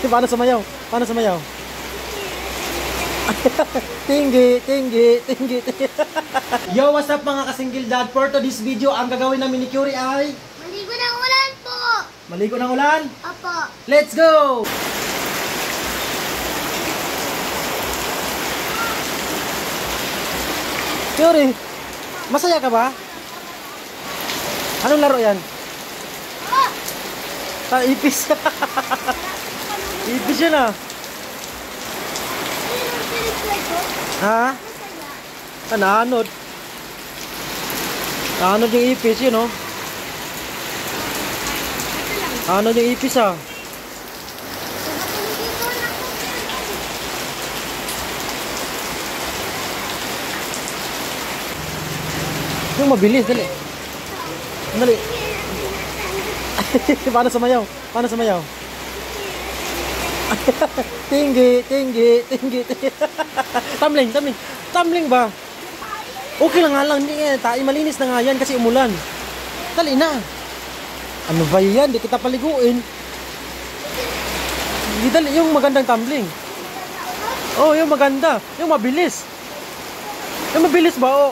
Paano sumayaw? Paano sumayaw? Tinggi, tinggi, tinggi, tinggi. Yo, what's up mga kasingil dad? For today's video, ang gagawin namin ni Curie ay maligo ng ulan po. Maligo ng ulan? Opo. Let's go! Curie, masaya ka ba? Anong laro yan? Ipis. Ipis yun ah. Ha? Nananod. Nananod yung ipis yun oh. Nananod yung ipis ah. Yung mabilis, dali. Dali. Paano sumayaw? Paano sumayaw? Tinggi, tinggi, tinggi, tinggi. Tumbling, tumbling. Tumbling ba? Okay lang nga lang. Malinis na nga yan kasi umulan. Dali na. Ano ba yan? Di kita paliguin. Di dali yung magandang tumbling. Oh, yung maganda. Yung mabilis. Yung mabilis ba? Oh.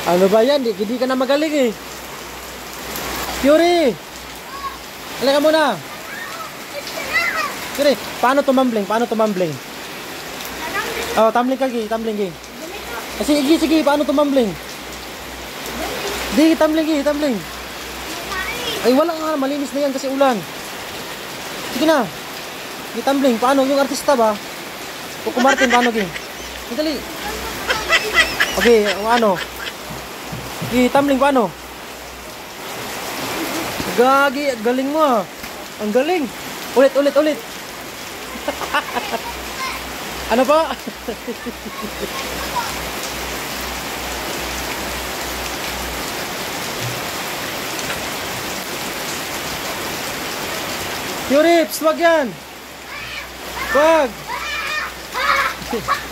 Ano ba yan? Di ka na magaling eh. Curie! Halika muna! Curie, paano tumambling? Paano tumambling? Oh, tumbling ka, Gi. Tumbling, Gi. Sige, sige. Paano tumambling? Di, tumbling, Gi. Tumbling. Ay, wala nga. Malinis na yan kasi ulan. Sige na. Gi, tumbling. Paano? Yung artista ba? Coco Martin, paano, Gi? Dali. Okay, ano? Gi, tumbling, paano? Gagi, galing mo ah. Ang galing. Ulit, ulit, ulit. Ano pa? Curips, wag yan. Wag.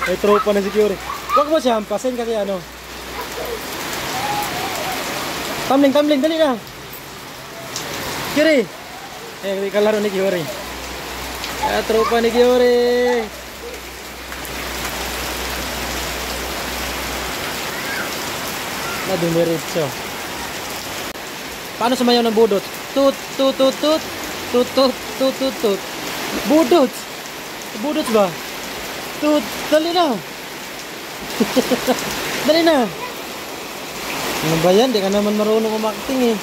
May tropa na si Curie. Wag mo siya hampasin kasi ano. Tumbling, tumbling, dali na. Curie! Eh, kalaro ni Curie. Tropa ni Curie. Dumiretso. Paano sumayaw ng budot? Tut, tut, tut, tut. Tut, tut, tut, tut, tut. Budot! Budot ba? Tut, dali na. Dali na. Ano ba yan? Di ka naman marunong umakting eh.